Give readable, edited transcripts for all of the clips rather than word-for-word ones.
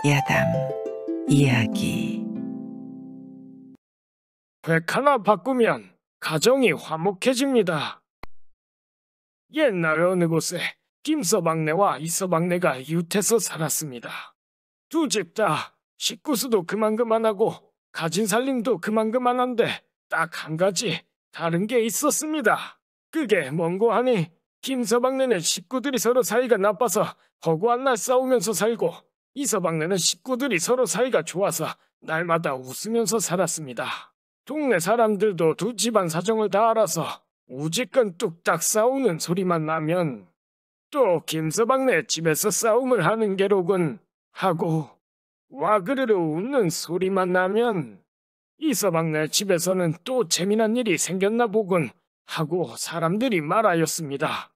야담 이야기. 백 하나 바꾸면 가정이 화목해집니다. 옛날 어느 곳에 김서방네와 이서방네가 이웃해서 살았습니다. 두 집 다 식구수도 그만그만하고 가진 살림도 그만그만한데 딱 한 가지 다른 게 있었습니다. 그게 뭔고 하니 김서방네는 식구들이 서로 사이가 나빠서 허구한 날 싸우면서 살고, 이서방네는 식구들이 서로 사이가 좋아서 날마다 웃으면서 살았습니다. 동네 사람들도 두 집안 사정을 다 알아서 우지건 뚝딱 싸우는 소리만 나면 또 김서방네 집에서 싸움을 하는 게로군 하고, 와그르르 웃는 소리만 나면 이서방네 집에서는 또 재미난 일이 생겼나 보군 하고 사람들이 말하였습니다.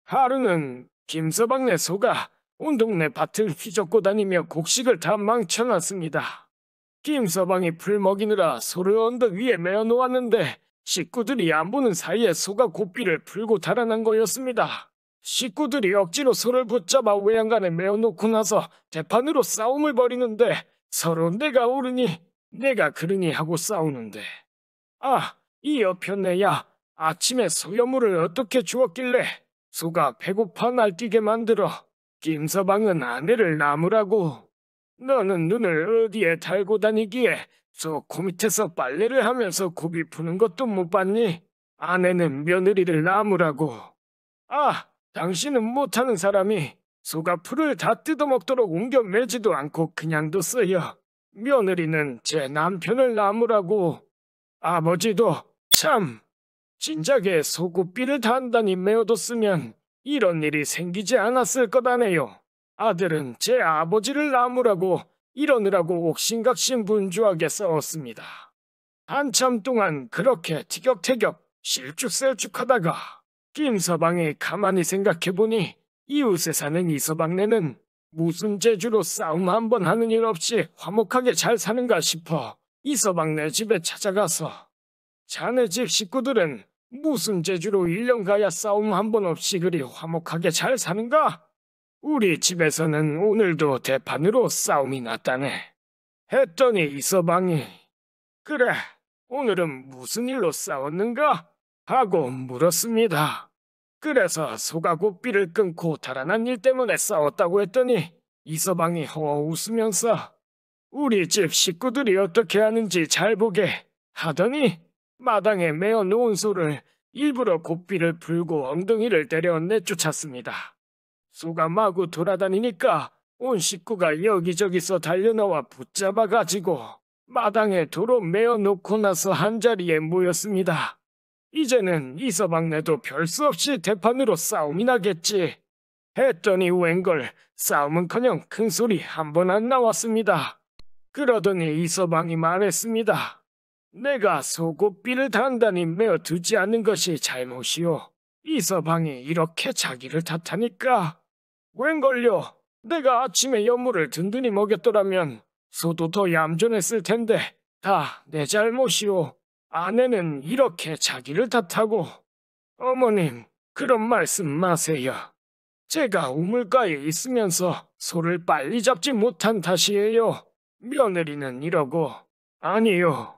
하루는 김서방네 소가 온 동네 밭을 휘젓고 다니며 곡식을 다 망쳐놨습니다. 김서방이 풀 먹이느라 소를 언덕 위에 메어 놓았는데 식구들이 안 보는 사이에 소가 고삐를 풀고 달아난 거였습니다. 식구들이 억지로 소를 붙잡아 외양간에 메어 놓고 나서 대판으로 싸움을 벌이는데 서로 내가 옳으니 내가 그르니 하고 싸우는데, 이 여편네야 아침에 소여물을 어떻게 주었길래 소가 배고파 날뛰게 만들어 김서방은 아내를 나무라고, 너는 눈을 어디에 달고 다니기에 소 코 밑에서 빨래를 하면서 고기 푸는 것도 못 봤니? 아내는 며느리를 나무라고. 당신은 못하는 사람이 소가 풀을 다 뜯어먹도록 옮겨 매지도 않고 그냥 뒀어요. 며느리는 제 남편을 나무라고. 아버지도 참, 진작에 소고삐를 단단히 메어뒀으면 이런 일이 생기지 않았을 거다네요. 아들은 제 아버지를 나무라고 이러느라고 옥신각신 분주하게 싸웠습니다. 한참 동안 그렇게 티격태격 실쭉셀쭉하다가 김서방이 가만히 생각해보니 이웃에 사는 이서방네는 무슨 재주로 싸움 한 번 하는 일 없이 화목하게 잘 사는가 싶어 이서방네 집에 찾아가서, 자네 집 식구들은 무슨 재주로 1년 가야 싸움 한 번 없이 그리 화목하게 잘 사는가? 우리 집에서는 오늘도 대판으로 싸움이 났다네. 했더니 이서방이 그래, 오늘은 무슨 일로 싸웠는가? 하고 물었습니다. 그래서 소가 고삐를 끊고 달아난 일 때문에 싸웠다고 했더니 이서방이 허 웃으면서 우리 집 식구들이 어떻게 하는지 잘 보게 하더니 마당에 메어 놓은 소를 일부러 고삐를 풀고 엉덩이를 때려 내쫓았습니다. 소가 마구 돌아다니니까 온 식구가 여기저기서 달려나와 붙잡아가지고 마당에 도로 메어 놓고 나서 한자리에 모였습니다. 이제는 이서방네도 별 수 없이 대판으로 싸움이 나겠지 했더니 웬걸 싸움은커녕 큰 소리 한 번 안 나왔습니다. 그러더니 이서방이 말했습니다. 내가 소고삐를 단단히 메어 두지 않는 것이 잘못이오. 이서방이 이렇게 자기를 탓하니까, 웬걸요, 내가 아침에 여물을 든든히 먹였더라면 소도 더 얌전했을 텐데 다 내 잘못이오. 아내는 이렇게 자기를 탓하고. 어머님, 그런 말씀 마세요. 제가 우물가에 있으면서 소를 빨리 잡지 못한 탓이에요. 며느리는 이러고. 아니요,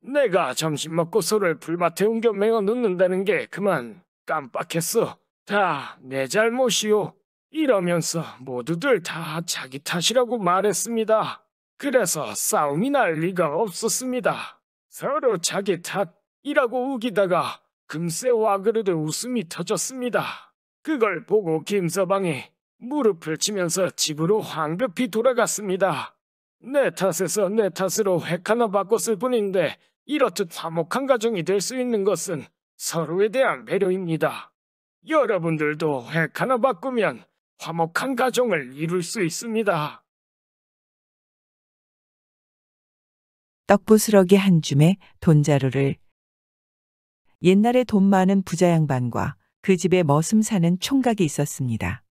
내가 점심 먹고 소를 풀밭에 옮겨 메어 놓는다는 게 그만 깜빡했어. 다 내 잘못이오. 이러면서 모두들 다 자기 탓이라고 말했습니다. 그래서 싸움이 날 리가 없었습니다. 서로 자기 탓이라고 우기다가 금세 와그르르 웃음이 터졌습니다. 그걸 보고 김서방이 무릎을 치면서 집으로 황급히 돌아갔습니다. 내 탓에서 내 탓으로 획 하나 바꿨을 뿐인데 이렇듯 화목한 가정이 될 수 있는 것은 서로에 대한 배려입니다. 여러분들도 획 하나 바꾸면 화목한 가정을 이룰 수 있습니다. 떡부스러기 한 줌에 돈자루를. 옛날에 돈 많은 부자 양반과 그 집에 머슴 사는 총각이 있었습니다.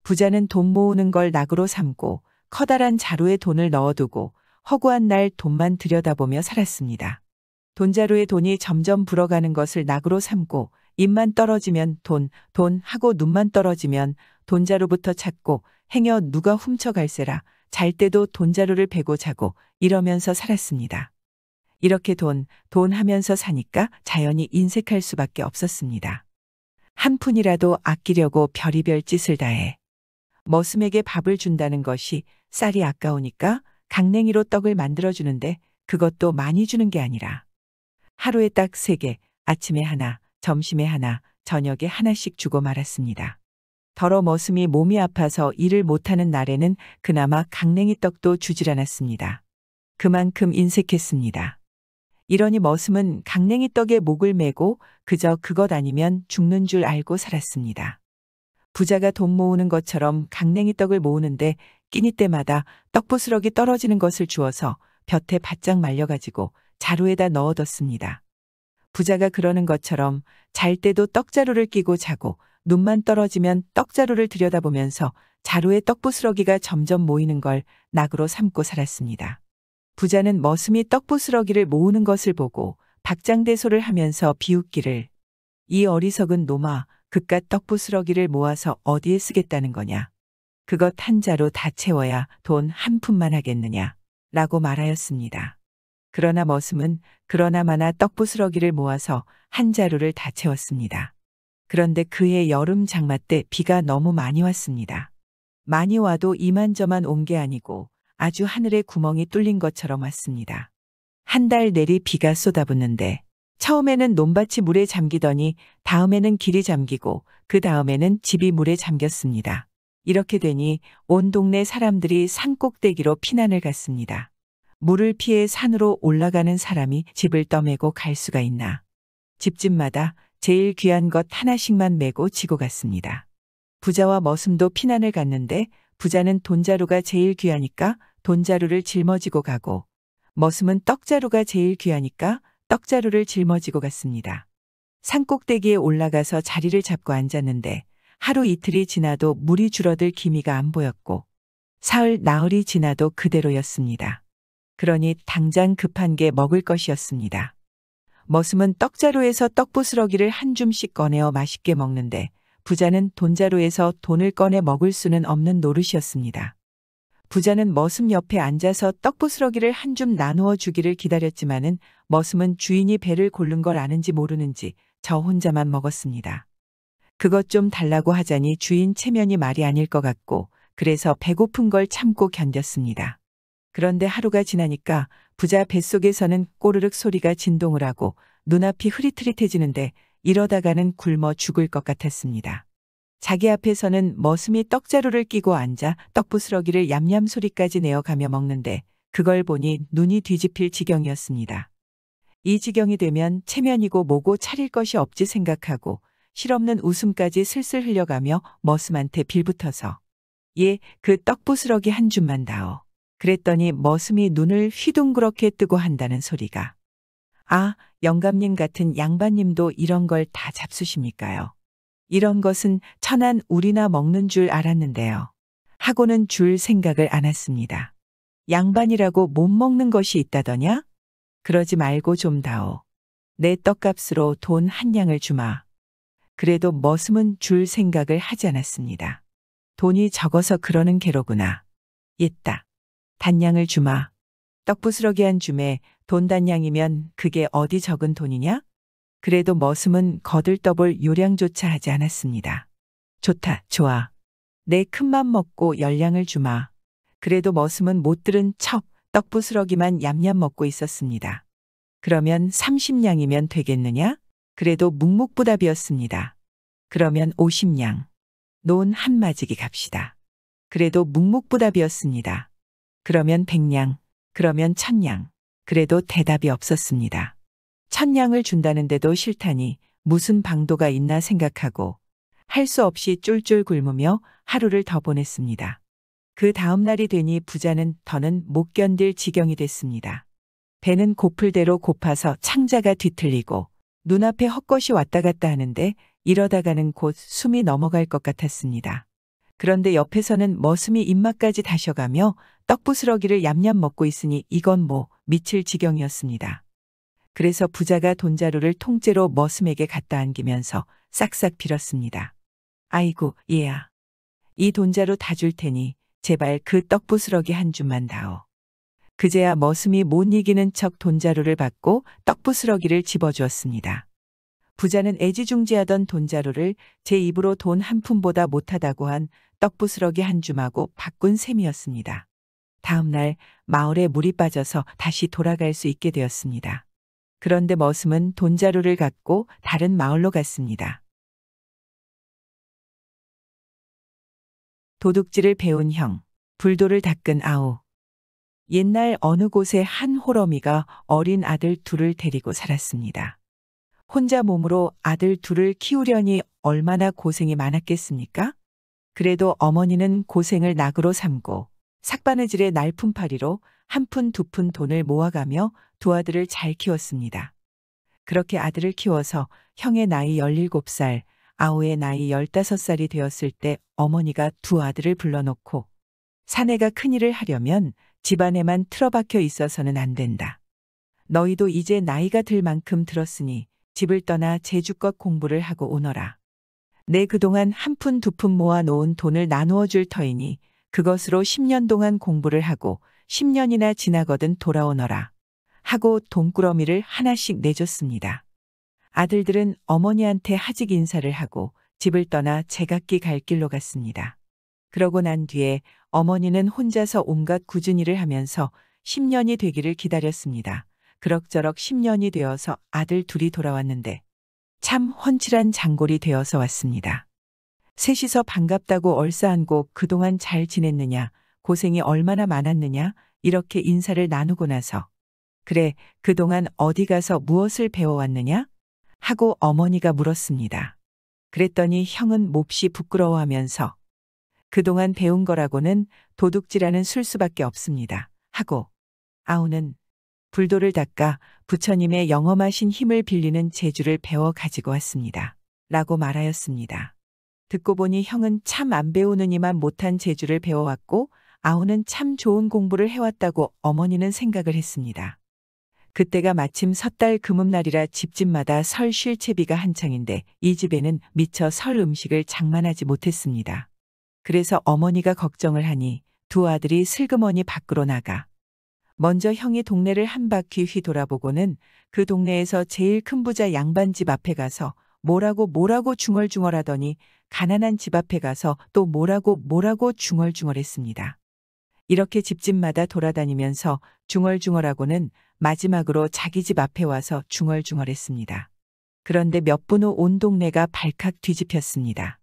부자는 돈 모으는 걸 낙으로 삼고 커다란 자루에 돈을 넣어두고 허구한 날 돈만 들여다보며 살았습니다. 돈자루에 돈이 점점 불어가는 것을 낙으로 삼고 입만 떨어지면 돈 하고 눈만 떨어지면 돈자루부터 찾고 행여 누가 훔쳐갈세라 잘 때도 돈자루를 베고 자고 이러면서 살았습니다. 이렇게 돈 하면서 사니까 자연히 인색할 수밖에 없었습니다. 한 푼이라도 아끼려고 별의별 짓을 다해 머슴에게 밥을 준다는 것이 쌀이 아까우니까 강냉이로 떡을 만들어주는데 그것도 많이 주는 게 아니라 하루에 딱 3개, 아침에 하나, 점심에 하나, 저녁에 하나씩 주고 말았습니다. 더러 머슴이 몸이 아파서 일을 못하는 날에는 그나마 강냉이 떡도 주질 않았습니다. 그만큼 인색했습니다. 이러니 머슴은 강냉이 떡에 목을 매고 그저 그것 아니면 죽는 줄 알고 살았습니다. 부자가 돈 모으는 것처럼 강냉이 떡을 모으는데 끼니 때마다 떡부스러기 떨어지는 것을 주어서 볕에 바짝 말려가지고 자루에다 넣어뒀습니다. 부자가 그러는 것처럼 잘 때도 떡자루를 끼고 자고 눈만 떨어지면 떡자루를 들여다보면서 자루에 떡부스러기가 점점 모이는 걸 낙으로 삼고 살았습니다. 부자는 머슴이 떡부스러기를 모으는 것을 보고 박장대소를 하면서 비웃기를 이 어리석은 놈아 그깟 떡부스러기를 모아서 어디에 쓰겠다는 거냐. 그것 한 자루 다 채워야 돈 한 푼만 하겠느냐 라고 말하였습니다. 그러나 머슴은 그러나마나 떡부스러기를 모아서 한 자루를 다 채웠습니다. 그런데 그해 여름 장마 때 비가 너무 많이 왔습니다. 많이 와도 이만저만 온 게 아니고 아주 하늘에 구멍이 뚫린 것처럼 왔습니다. 한 달 내리 비가 쏟아붓는데 처음에는 논밭이 물에 잠기더니 다음에는 길이 잠기고 그 다음에는 집이 물에 잠겼습니다. 이렇게 되니 온 동네 사람들이 산 꼭대기로 피난을 갔습니다. 물을 피해 산으로 올라가는 사람이 집을 떠매고 갈 수가 있나. 집집마다 제일 귀한 것 하나씩만 메고 지고 갔습니다. 부자와 머슴도 피난을 갔는데 부자는 돈자루가 제일 귀하니까 돈자루를 짊어지고 가고 머슴은 떡자루가 제일 귀하니까 떡자루를 짊어지고 갔습니다. 산꼭대기에 올라가서 자리를 잡고 앉았는데 하루 이틀이 지나도 물이 줄어들 기미가 안 보였고 사흘 나흘이 지나도 그대로였습니다. 그러니 당장 급한 게 먹을 것이었습니다. 머슴은 떡자루에서 떡부스러기를 한 줌씩 꺼내어 맛있게 먹는데 부자는 돈자루에서 돈을 꺼내 먹을 수는 없는 노릇이었습니다. 부자는 머슴 옆에 앉아서 떡부스러기를 한 줌 나누어 주기를 기다렸지만은 머슴은 주인이 배를 고른 걸 아는지 모르는지 저 혼자만 먹었습니다. 그것 좀 달라고 하자니 주인 체면이 말이 아닐 것 같고 그래서 배고픈 걸 참고 견뎠습니다. 그런데 하루가 지나니까 부자 뱃속에서는 꼬르륵 소리가 진동을 하고 눈앞이 흐릿흐릿해지는데 이러다가는 굶어 죽을 것 같았습니다. 자기 앞에서는 머슴이 떡자루를 끼고 앉아 떡부스러기를 얌얌 소리까지 내어가며 먹는데 그걸 보니 눈이 뒤집힐 지경이었습니다. 이 지경이 되면 체면이고 뭐고 차릴 것이 없지 생각하고 실없는 웃음까지 슬슬 흘려가며 머슴한테 빌붙어서 예, 그 떡부스러기 한 줌만 다오. 그랬더니 머슴이 눈을 휘둥그렇게 뜨고 한다는 소리가 아, 영감님 같은 양반님도 이런 걸 다 잡수십니까요? 이런 것은 천한 우리나 먹는 줄 알았는데요. 하고는 줄 생각을 안 했습니다. 양반이라고 못 먹는 것이 있다더냐? 그러지 말고 좀 다오. 내 떡값으로 돈 한 양을 주마. 그래도 머슴은 줄 생각을 하지 않았습니다. 돈이 적어서 그러는 게로구나. 있다. 단양을 주마. 떡부스러기 한 줌에 돈 단양이면 그게 어디 적은 돈이냐? 그래도 머슴은 거들떠볼 요량조차 하지 않았습니다. 좋다, 좋아. 내 큰맘 먹고 10량을 주마. 그래도 머슴은 못 들은 척 떡부스러기만 얌얌 먹고 있었습니다. 그러면 30량이면 되겠느냐? 그래도 묵묵부답이었습니다. 그러면 50량. 논 한마지기 갑시다. 그래도 묵묵부답이었습니다. 그러면 100량. 그러면 1000량. 그래도 대답이 없었습니다. 1000량을 준다는데도 싫다니 무슨 방도가 있나 생각하고 할 수 없이 쫄쫄 굶으며 하루를 더 보냈습니다. 그 다음 날이 되니 부자는 더는 못 견딜 지경이 됐습니다. 배는 고플 대로 고파서 창자가 뒤틀리고 눈앞에 헛것이 왔다 갔다 하는데 이러다가는 곧 숨이 넘어갈 것 같았습니다. 그런데 옆에서는 머슴이 입맛까지 다셔가며 떡부스러기를 얌얌 먹고 있으니 이건 뭐 미칠 지경이었습니다. 그래서 부자가 돈자루를 통째로 머슴에게 갖다 안기면서 싹싹 빌었습니다. 아이고 얘야. 이 돈자루 다 줄 테니 제발 그 떡부스러기 한 줌만 다오. 그제야 머슴이 못 이기는 척 돈자루를 받고 떡부스러기를 집어주었습니다. 부자는 애지중지하던 돈자루를 제 입으로 돈 한 푼보다 못하다고 한 떡부스러기 한 줌하고 바꾼 셈이었습니다. 다음 날 마을에 물이 빠져서 다시 돌아갈 수 있게 되었습니다. 그런데 머슴은 돈자루를 갖고 다른 마을로 갔습니다. 도둑질을 배운 형, 불도를 닦은 아우. 옛날 어느 곳에 한 호러미가 어린 아들 둘을 데리고 살았습니다. 혼자 몸으로 아들 둘을 키우려니 얼마나 고생이 많았겠습니까? 그래도 어머니는 고생을 낙으로 삼고 삭바느질의 날품팔이로 한 푼 두 푼 돈을 모아가며 두 아들을 잘 키웠습니다. 그렇게 아들을 키워서 형의 나이 17살, 아우의 나이 15살이 되었을 때 어머니가 두 아들을 불러놓고 사내가 큰일을 하려면 집안에만 틀어박혀 있어서는 안 된다. 너희도 이제 나이가 들 만큼 들었으니 집을 떠나 제주껏 공부를 하고 오너라. 내 그동안 한 푼 두 푼 모아놓은 돈을 나누어 줄 터이니 그것으로 10년 동안 공부를 하고 10년이나 지나거든 돌아오너라. 하고 돈꾸러미를 하나씩 내줬습니다. 아들들은 어머니한테 하직 인사를 하고 집을 떠나 제각기 갈 길로 갔습니다. 그러고 난 뒤에 어머니는 혼자서 온갖 굳은 일을 하면서 10년이 되기를 기다렸습니다. 그럭저럭 10년이 되어서 아들 둘이 돌아왔는데 참 훤칠한 장골이 되어서 왔습니다. 셋이서 반갑다고 얼싸안고 그동안 잘 지냈느냐, 고생이 얼마나 많았느냐 이렇게 인사를 나누고 나서 그래, 그동안 어디 가서 무엇을 배워왔느냐? 하고 어머니가 물었습니다. 그랬더니 형은 몹시 부끄러워하면서 그동안 배운 거라고는 도둑질하는 술수밖에 없습니다. 하고 아우는 불도를 닦아 부처님의 영험하신 힘을 빌리는 재주를 배워 가지고 왔습니다. 라고 말하였습니다. 듣고 보니 형은 참 안 배우느니만 못한 재주를 배워왔고 아우는 참 좋은 공부를 해왔다고 어머니는 생각을 했습니다. 그때가 마침 섣달 금음날이라 집집마다 설 쉴채비가 한창인데 이 집에는 미처 설 음식을 장만하지 못했습니다. 그래서 어머니가 걱정을 하니 두 아들이 슬그머니 밖으로 나가 먼저 형이 동네를 한 바퀴 휘돌아보고는 그 동네에서 제일 큰 부자 양반집 앞에 가서 뭐라고 중얼중얼하더니 가난한 집 앞에 가서 또 뭐라고 중얼중얼했습니다. 이렇게 집집마다 돌아다니면서 중얼중얼하고는 마지막으로 자기 집 앞에 와서 중얼중얼했습니다. 그런데 몇 분 후 온 동네가 발칵 뒤집혔습니다.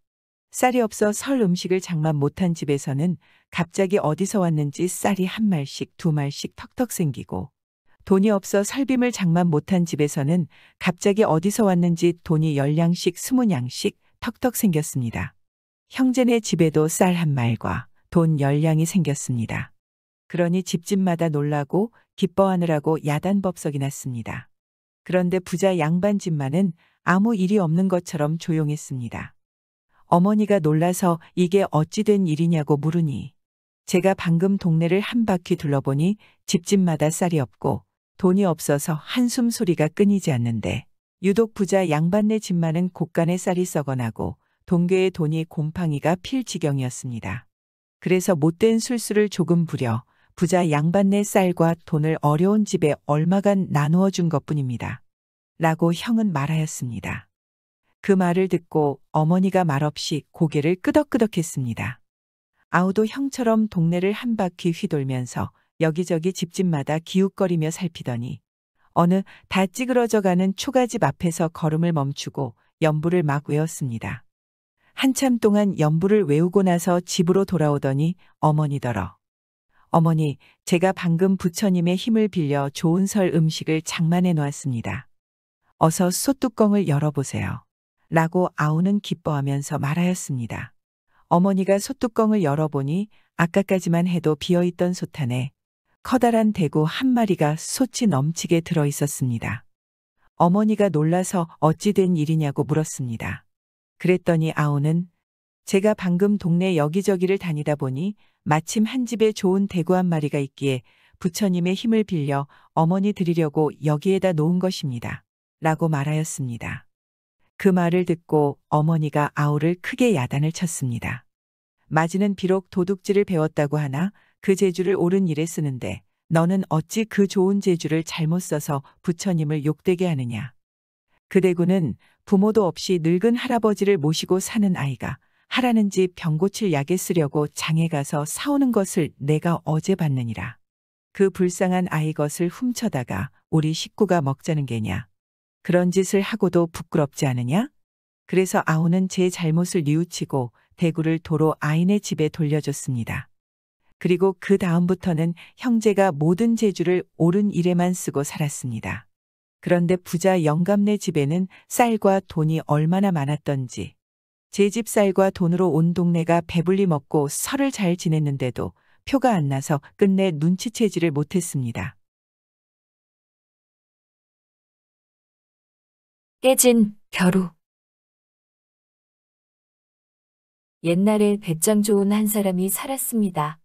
쌀이 없어 설 음식을 장만 못한 집에서는 갑자기 어디서 왔는지 쌀이 한 말씩 두 말씩 턱턱 생기고 돈이 없어 설빔을 장만 못한 집에서는 갑자기 어디서 왔는지 돈이 10냥씩 20냥씩 턱턱 생겼습니다. 형제네 집에도 쌀 한 말과 돈 10냥이 생겼습니다. 그러니 집집마다 놀라고 기뻐하느라고 야단법석이 났습니다. 그런데 부자 양반 집만은 아무 일이 없는 것처럼 조용했습니다. 어머니가 놀라서 이게 어찌 된 일이냐고 물으니 제가 방금 동네를 한 바퀴 둘러보니 집집마다 쌀이 없고 돈이 없어서 한숨 소리가 끊이지 않는데 유독 부자 양반네 집만은 곳간에 쌀이 썩어나고 동괴의 돈이 곰팡이가 필 지경이었습니다. 그래서 못된 술수를 조금 부려 부자 양반네 쌀과 돈을 어려운 집에 얼마간 나누어 준 것뿐입니다. 라고 형은 말하였습니다. 그 말을 듣고 어머니가 말없이 고개를 끄덕끄덕했습니다. 아우도 형처럼 동네를 한 바퀴 휘돌면서 여기저기 집집마다 기웃거리며 살피더니 어느 다 찌그러져가는 초가집 앞에서 걸음을 멈추고 연부를 막 외웠습니다. 한참 동안 연부를 외우고 나서 집으로 돌아오더니 어머니더러 어머니, 제가 방금 부처님의 힘을 빌려 좋은 설 음식을 장만해 놓았습니다. 어서 솥뚜껑을 열어보세요. 라고 아우는 기뻐하면서 말하였습니다. 어머니가 솥뚜껑을 열어보니 아까까지만 해도 비어있던 솥 안에 커다란 대구 한 마리가 솥이 넘치게 들어있었습니다. 어머니가 놀라서 어찌 된 일이냐고 물었습니다. 그랬더니 아우는 제가 방금 동네 여기저기를 다니다 보니 마침 한 집에 좋은 대구 한 마리가 있기에 부처님의 힘을 빌려 어머니 드리려고 여기에다 놓은 것입니다. 라고 말하였습니다. 그 말을 듣고 어머니가 아우를 크게 야단을 쳤습니다. 마지는 비록 도둑질을 배웠다고 하나 그 재주를 옳은 일에 쓰는데 너는 어찌 그 좋은 재주를 잘못 써서 부처님을 욕되게 하느냐. 그 대구는 부모도 없이 늙은 할아버지를 모시고 사는 아이가 하라는 집 병 고칠 약에 쓰려고 장에 가서 사오는 것을 내가 어제 봤느니라. 그 불쌍한 아이 것을 훔쳐다가 우리 식구가 먹자는 게냐. 그런 짓을 하고도 부끄럽지 않으냐? 그래서 아우는 제 잘못을 뉘우치고 대구를 도로 아인의 집에 돌려줬습니다. 그리고 그 다음부터는 형제가 모든 재주를 옳은 일에만 쓰고 살았습니다. 그런데 부자 영감네 집에는 쌀과 돈이 얼마나 많았던지 제 집 쌀과 돈으로 온 동네가 배불리 먹고 설을 잘 지냈는데도 표가 안 나서 끝내 눈치채지를 못했습니다. 깨진 벼루. 옛날에 배짱 좋은 한 사람이 살았습니다.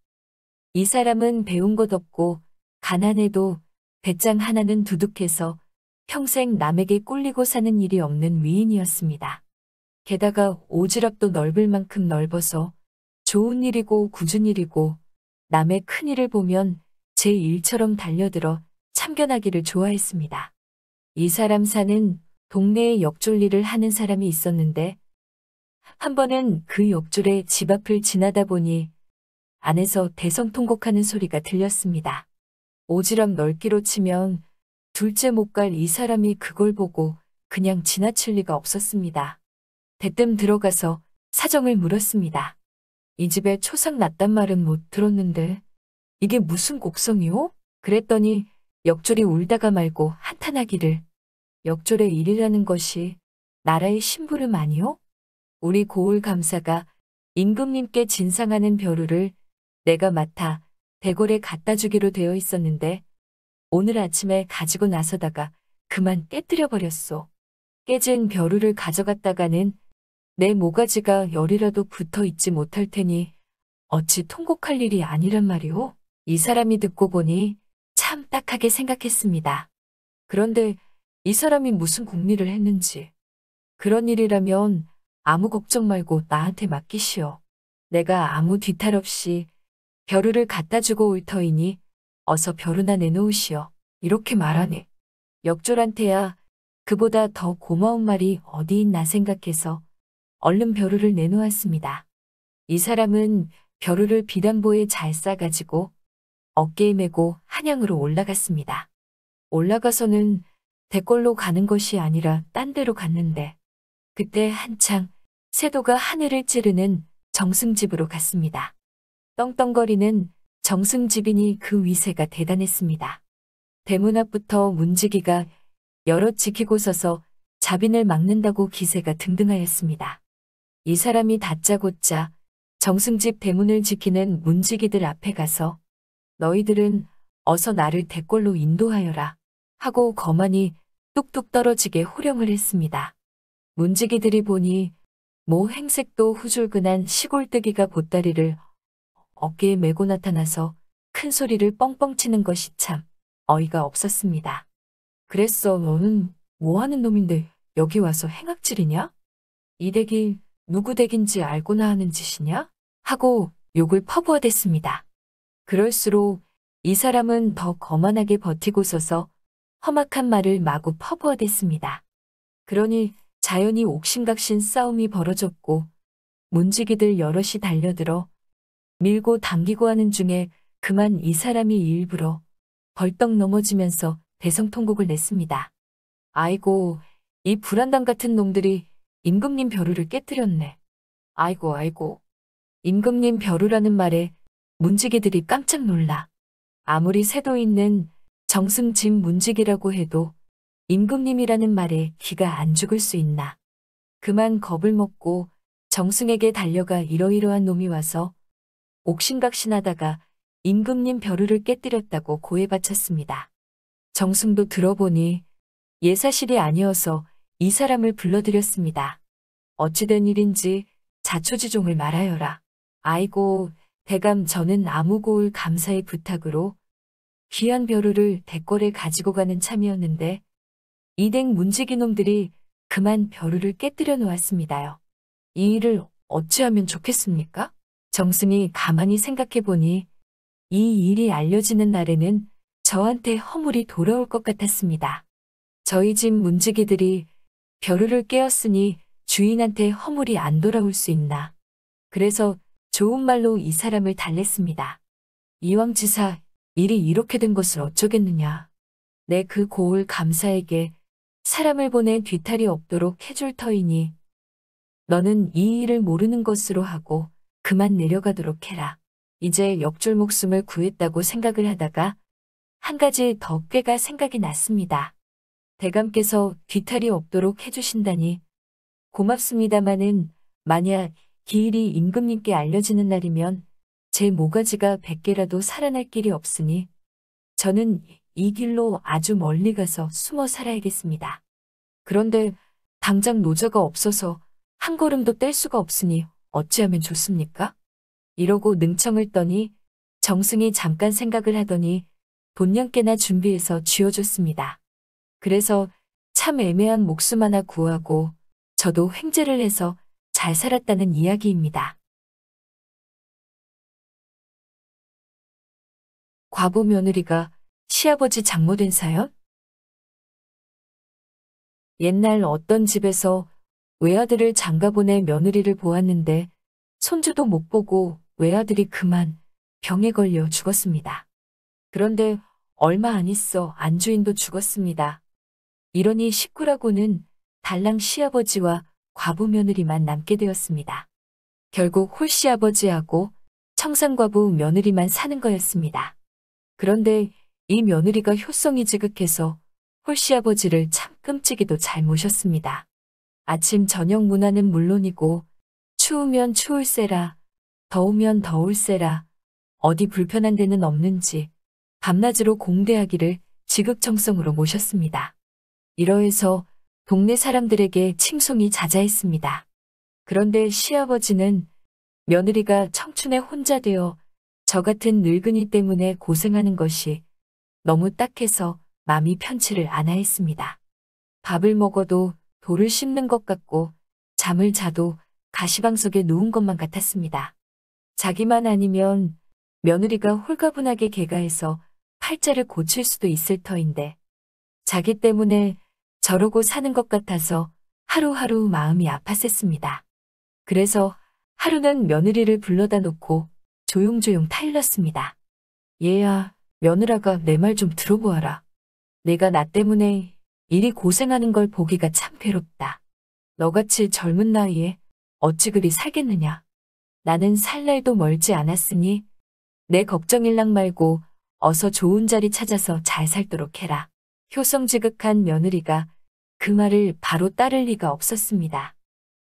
이 사람은 배운 것 없고 가난해도 배짱 하나는 두둑해서 평생 남에게 꿀리고 사는 일이 없는 위인이었습니다. 게다가 오지랖도 넓을 만큼 넓어서 좋은 일이고 굳은 일이고 남의 큰 일을 보면 제 일처럼 달려들어 참견하기를 좋아했습니다. 이 사람 사는 동네에 역졸일을 하는 사람이 있었는데 한 번은 그 역졸의 집 앞을 지나다 보니 안에서 대성통곡하는 소리가 들렸습니다. 오지랖 넓기로 치면 둘째 못 갈 이 사람이 그걸 보고 그냥 지나칠 리가 없었습니다. 대뜸 들어가서 사정을 물었습니다. 이 집에 초상 났단 말은 못 들었는데 이게 무슨 곡성이오? 그랬더니 역졸이 울다가 말고 한탄하기를 역졸의 일이라는 것이 나라의 심부름 아니오? 우리 고을 감사가 임금님께 진상하는 벼루를 내가 맡아 대궐에 갖다 주기로 되어 있었는데 오늘 아침에 가지고 나서다가 그만 깨뜨려 버렸소. 깨진 벼루를 가져갔다가는 내 모가지가 열이라도 붙어 있지 못할 테니 어찌 통곡할 일이 아니란 말이오? 이 사람이 듣고 보니 참 딱하게 생각했습니다. 그런데 이 사람이 무슨 공리를 했는지 그런 일이라면 아무 걱정 말고 나한테 맡기시오. 내가 아무 뒤탈 없이 벼루를 갖다 주고 올 터이니 어서 벼루나 내놓으시오. 이렇게 말하네. 역졸한테야 그보다 더 고마운 말이 어디 있나 생각해서 얼른 벼루를 내놓았습니다. 이 사람은 벼루를 비단보에 잘 싸가지고 어깨에 메고 한양으로 올라갔습니다. 올라가서는 대궐로 가는 것이 아니라 딴 데로 갔는데 그때 한창 새도가 하늘을 찌르는 정승집으로 갔습니다. 떵떵거리는 정승집이니 그 위세가 대단했습니다. 대문 앞부터 문지기가 여럿 지키고 서서 자빈을 막는다고 기세가 등등하였습니다. 이 사람이 다짜고짜 정승집 대문을 지키는 문지기들 앞에 가서 너희들은 어서 나를 대궐로 인도하여라 하고 거만히 뚝뚝 떨어지게 호령을 했습니다. 문지기들이 보니 모 행색도 후줄근한 시골뜨기가 보따리를 어깨에 메고 나타나서 큰 소리를 뻥뻥 치는 것이 참 어이가 없었습니다. 그랬어, 너는 뭐하는 놈인데 여기 와서 행악질이냐? 이 댁이 누구 댁인지 알고나 하는 짓이냐? 하고 욕을 퍼부어댔습니다. 그럴수록 이 사람은 더 거만하게 버티고 서서 험악한 말을 마구 퍼부어댔습니다. 그러니 자연히 옥신각신 싸움이 벌어졌고 문지기들 여럿이 달려들어 밀고 당기고 하는 중에 그만 이 사람이 일부러 벌떡 넘어지면서 대성통곡을 냈습니다. 아이고, 이 불안당 같은 놈들이 임금님 벼루를 깨뜨렸네. 아이고 아이고. 임금님 벼루라는 말에 문지기들이 깜짝 놀라. 아무리 새도 있는 정승집 문지기라고 해도 임금님이라는 말에 기가 안 죽을 수 있나. 그만 겁을 먹고 정승에게 달려가 이러이러한 놈이 와서 옥신각신하다가 임금님 벼루를 깨뜨렸다고 고해 바쳤습니다. 정승도 들어보니 예사실이 아니어서 이 사람을 불러들였습니다. 어찌된 일인지 자초지종을 말하여라. 아이고, 대감 저는 아무고을 감사의 부탁으로 귀한 벼루를 대궐에 가지고 가는 참이었는데 이댁 문지기 놈들이 그만 벼루를 깨뜨려 놓았습니다요. 이 일을 어찌하면 좋겠습니까? 정승이 가만히 생각해 보니 이 일이 알려지는 날에는 저한테 허물이 돌아올 것 같았습니다. 저희 집 문지기들이 벼르를 깨었으니 주인한테 허물이 안 돌아올 수 있나. 그래서 좋은 말로 이 사람을 달랬습니다. 이왕지사, 일이 이렇게 된 것을 어쩌겠느냐. 내 그 고을 감사에게 사람을 보내 뒤탈이 없도록 해줄 터이니 너는 이 일을 모르는 것으로 하고 그만 내려가도록 해라. 이제 역줄 목숨을 구했다고 생각을 하다가 한 가지 더 꾀가 생각이 났습니다. 대감께서 뒤탈이 없도록 해주신다니 고맙습니다마는 만약 이 일이 임금님께 알려지는 날이면 제 모가지가 100개라도 살아날 길이 없으니 저는 이 길로 아주 멀리 가서 숨어 살아야겠습니다. 그런데 당장 노저가 없어서 한 걸음도 뗄 수가 없으니 어찌하면 좋습니까? 이러고 능청을 떠니 정승이 잠깐 생각을 하더니 돈냥깨나 준비해서 쥐어줬습니다. 그래서 참 애매한 목숨 하나 구하고 저도 횡재를 해서 잘 살았다는 이야기입니다. 과부 며느리가 시아버지 장모된 사연? 옛날 어떤 집에서 외아들을 장가보내 며느리를 보았는데 손주도 못 보고 외아들이 그만 병에 걸려 죽었습니다. 그런데 얼마 안 있어 안주인도 죽었습니다. 이러니 식구라고는 달랑 시아버지와 과부 며느리만 남게 되었습니다. 결국 홀시아버지하고 청산과부 며느리만 사는 거였습니다. 그런데 이 며느리가 효성이 지극해서 홀시아버지를 참 끔찍이도 잘 모셨습니다. 아침 저녁 문화는 물론이고 추우면 추울세라, 더우면 더울세라, 어디 불편한 데는 없는지 밤낮으로 공대하기를 지극정성으로 모셨습니다. 이러해서 동네 사람들에게 칭송이 자자했습니다. 그런데 시아버지는 며느리가 청춘에 혼자 되어 저 같은 늙은이 때문에 고생하는 것이 너무 딱해서 마음이 편치를 않아 했습니다. 밥을 먹어도 돌을 씹는 것 같고 잠을 자도 가시방석에 누운 것만 같았습니다. 자기만 아니면 며느리가 홀가분하게 개가해서 팔자를 고칠 수도 있을 터인데 자기 때문에 저러고 사는 것 같아서 하루하루 마음이 아팠었습니다. 그래서 하루는 며느리를 불러다 놓고 조용조용 타일렀습니다. 얘야, 며느라가 내 말 좀 들어보아라. 내가 나 때문에 이리 고생하는 걸 보기가 참 괴롭다. 너같이 젊은 나이에 어찌 그리 살겠느냐. 나는 살 날도 멀지 않았으니 내 걱정일랑 말고 어서 좋은 자리 찾아서 잘 살도록 해라. 효성지극한 며느리가 그 말을 바로 따를 리가 없었습니다.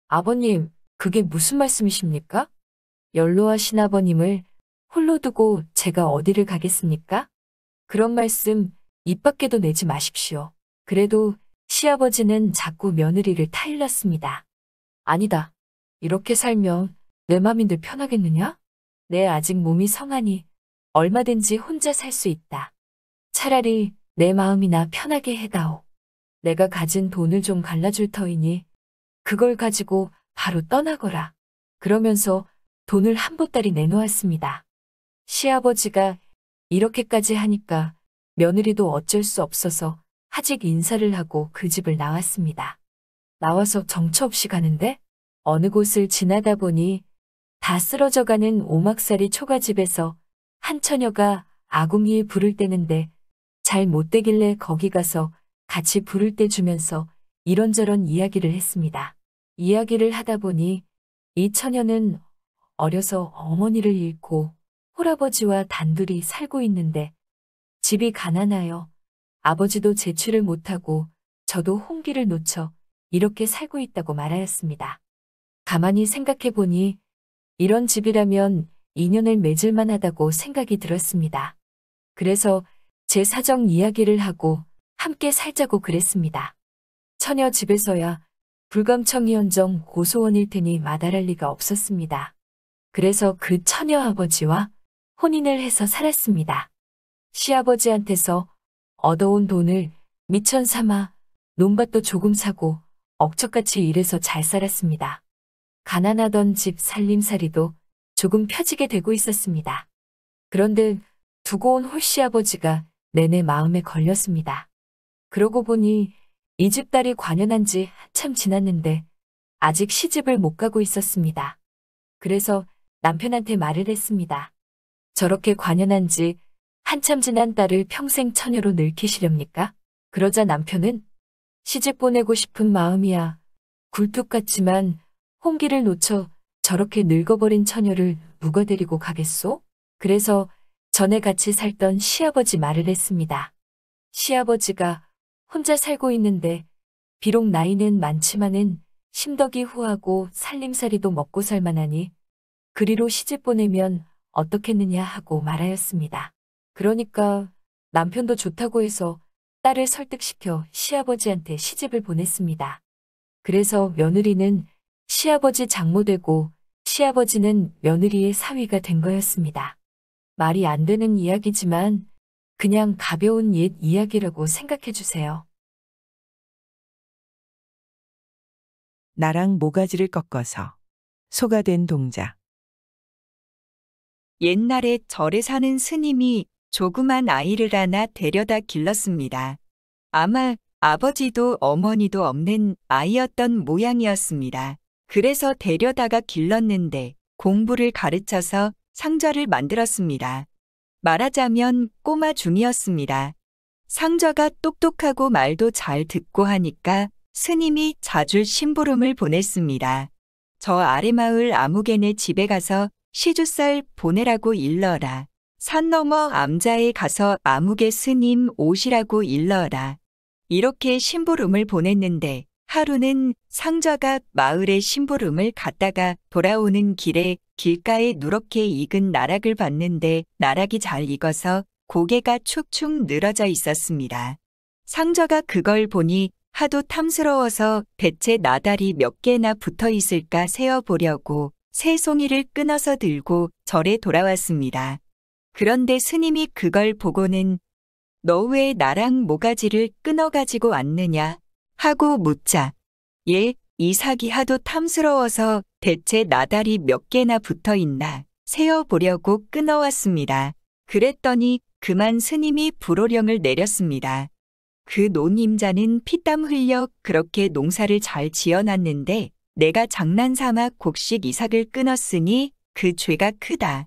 아버님, 그게 무슨 말씀이십니까? 연로하신 아버님을 홀로 두고 제가 어디를 가겠습니까? 그런 말씀 입 밖에도 내지 마십시오. 그래도 시아버지는 자꾸 며느리를 타일렀습니다. 아니다. 이렇게 살면 내 맘인들 편하겠느냐? 내 아직 몸이 성하니 얼마든지 혼자 살 수 있다. 차라리 내 마음이나 편하게 해다오. 내가 가진 돈을 좀 갈라줄 터이니 그걸 가지고 바로 떠나거라. 그러면서 돈을 한 보따리 내놓았습니다. 시아버지가 이렇게까지 하니까 며느리도 어쩔 수 없어서 하직 인사를 하고 그 집을 나왔습니다. 나와서 정처 없이 가는데 어느 곳을 지나다 보니 다 쓰러져가는 오막살이 초가집에서 한 처녀가 아궁이에 불을 떼는데 잘 못 되길래 거기 가서 같이 불을 떼주면서 이런저런 이야기를 했습니다. 이야기를 하다 보니 이 처녀는 어려서 어머니를 잃고 홀아버지와 단둘이 살고 있는데 집이 가난하여 아버지도 제출을 못하고 저도 홍기를 놓쳐 이렇게 살고 있다고 말하였습니다. 가만히 생각해 보니 이런 집이라면 인연을 맺을만 하다고 생각이 들었습니다. 그래서 제 사정 이야기를 하고 함께 살자고 그랬습니다. 처녀 집에서야 불감청이언정 고소원일 테니 마다할 리가 없었습니다. 그래서 그 처녀 아버지와 혼인을 해서 살았습니다. 시아버지한테서 얻어온 돈을 미천 삼아 논밭도 조금 사고 억척같이 일해서 잘 살았습니다. 가난하던 집 살림살이도 조금 펴지게 되고 있었습니다. 그런데 두고 온 홀씨아버지가 내내 마음에 걸렸습니다. 그러고 보니 이 집 딸이 관연한 지 한참 지났는데 아직 시집을 못 가고 있었습니다. 그래서 남편한테 말을 했습니다. 저렇게 관연한 지 한참 지난 딸을 평생 처녀로 늙히시렵니까? 그러자 남편은 시집 보내고 싶은 마음이야. 굴뚝 같지만 홍기를 놓쳐 저렇게 늙어버린 처녀를 누가 데리고 가겠소? 그래서 전에 같이 살던 시아버지 말을 했습니다. 시아버지가 혼자 살고 있는데 비록 나이는 많지만은 심덕이 후하고 살림살이도 먹고 살만하니 그리로 시집 보내면 어떻겠느냐 하고 말하였습니다. 그러니까 남편도 좋다고 해서 딸을 설득시켜 시아버지한테 시집을 보냈습니다. 그래서 며느리는 시아버지 장모되고 시아버지는 며느리의 사위가 된 거였습니다. 말이 안 되는 이야기지만 그냥 가벼운 옛 이야기라고 생각해 주세요. 나랑 모가지를 꺾어서 소가 된 동자. 옛날에 절에 사는 스님이 조그만 아이를 하나 데려다 길렀습니다. 아마 아버지도 어머니도 없는 아이였던 모양이었습니다. 그래서 데려다가 길렀는데 공부를 가르쳐서 상저를 만들었습니다. 말하자면 꼬마 중이었습니다. 상저가 똑똑하고 말도 잘 듣고 하니까 스님이 자주 심부름을 보냈습니다. 저 아래마을 아무개네 집에 가서 시주쌀 보내라고 일러라. 산 너머 암자에 가서 아무개 스님 오시라고 일러라. 이렇게 심부름을 보냈는데 하루는 상저가 마을에 심부름을 갔다가 돌아오는 길에 길가에 누렇게 익은 나락을 봤는데 나락이 잘 익어서 고개가 축축 늘어져 있었습니다. 상저가 그걸 보니 하도 탐스러워서 대체 나달이 몇 개나 붙어 있을까 세어보려고 새 송이를 끊어서 들고 절에 돌아왔습니다. 그런데 스님이 그걸 보고는 너 왜 나랑 모가지를 끊어가지고 왔느냐 하고 묻자 예, 이 사기 하도 탐스러워서 대체 나달이 몇 개나 붙어 있나 세어보려고 끊어왔습니다. 그랬더니 그만 스님이 불호령을 내렸습니다. 그 노님자는 피땀 흘려 그렇게 농사를 잘 지어놨는데 내가 장난삼아 곡식 이삭을 끊었으니 그 죄가 크다.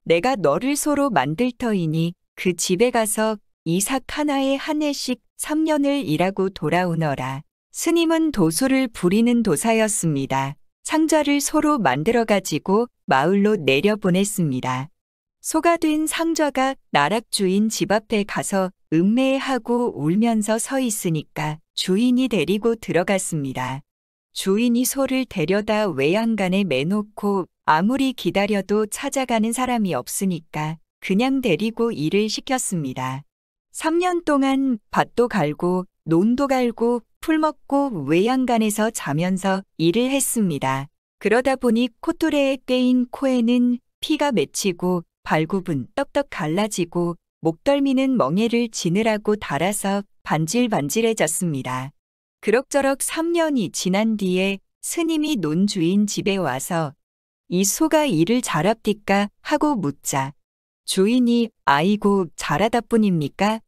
내가 너를 소로 만들 터이니 그 집에 가서 이삭 하나에 한 해씩 3년을 일하고 돌아오너라. 스님은 도수를 부리는 도사였습니다. 상저를 소로 만들어가지고 마을로 내려보냈습니다. 소가 된 상저가 나락 주인 집 앞에 가서 음매하고 울면서 서 있으니까 주인이 데리고 들어갔습니다. 주인이 소를 데려다 외양간에 매놓고 아무리 기다려도 찾아가는 사람이 없으니까 그냥 데리고 일을 시켰습니다. 3년 동안 밭도 갈고 논도 갈고 풀 먹고 외양간에서 자면서 일을 했습니다. 그러다 보니 콧뚜레에 꿰인 코에는 피가 맺히고 발굽은 떡떡 갈라지고 목덜미는 멍에를 지느라고 달아서 반질반질해졌습니다. 그럭저럭 3년이 지난 뒤에 스님이 논 주인 집에 와서 이 소가 일을 잘합디까 하고 묻자 주인이 아이고 잘하다 뿐입니까?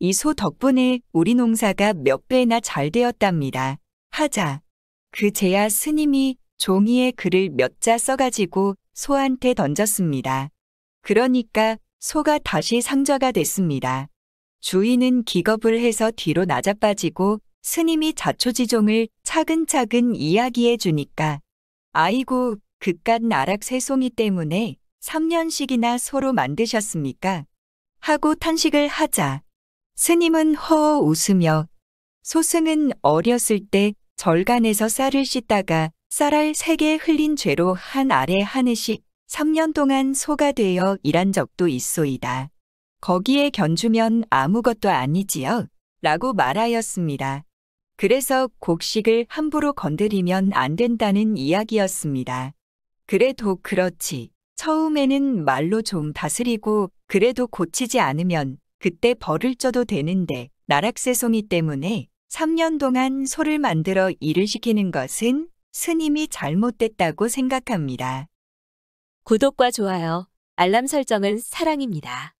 이 소 덕분에 우리 농사가 몇 배나 잘 되었답니다. 하자 그제야 스님이 종이에 글을 몇 자 써가지고 소한테 던졌습니다. 그러니까 소가 다시 상저가 됐습니다. 주인은 기겁을 해서 뒤로 나자빠지고 스님이 자초지종을 차근차근 이야기해 주니까 아이고 그깟 나락 새송이 때문에 3년씩이나 소로 만드셨습니까? 하고 탄식을 하자 스님은 허허 웃으며 소승은 어렸을 때 절간에서 쌀을 씻다가 쌀알 3개 흘린 죄로 한 알에 한 해씩 3년 동안 소가 되어 일한 적도 있소이다. 거기에 견주면 아무것도 아니지요. 라고 말하였습니다. 그래서 곡식을 함부로 건드리면 안 된다는 이야기였습니다. 그래도 그렇지. 처음에는 말로 좀 다스리고 그래도 고치지 않으면 그때 벌을 쪄도 되는데 나락새송이 때문에 3년 동안 소를 만들어 일을 시키는 것은 스님이 잘못됐다고 생각합니다. 구독과 좋아요, 알람 설정은 사랑입니다.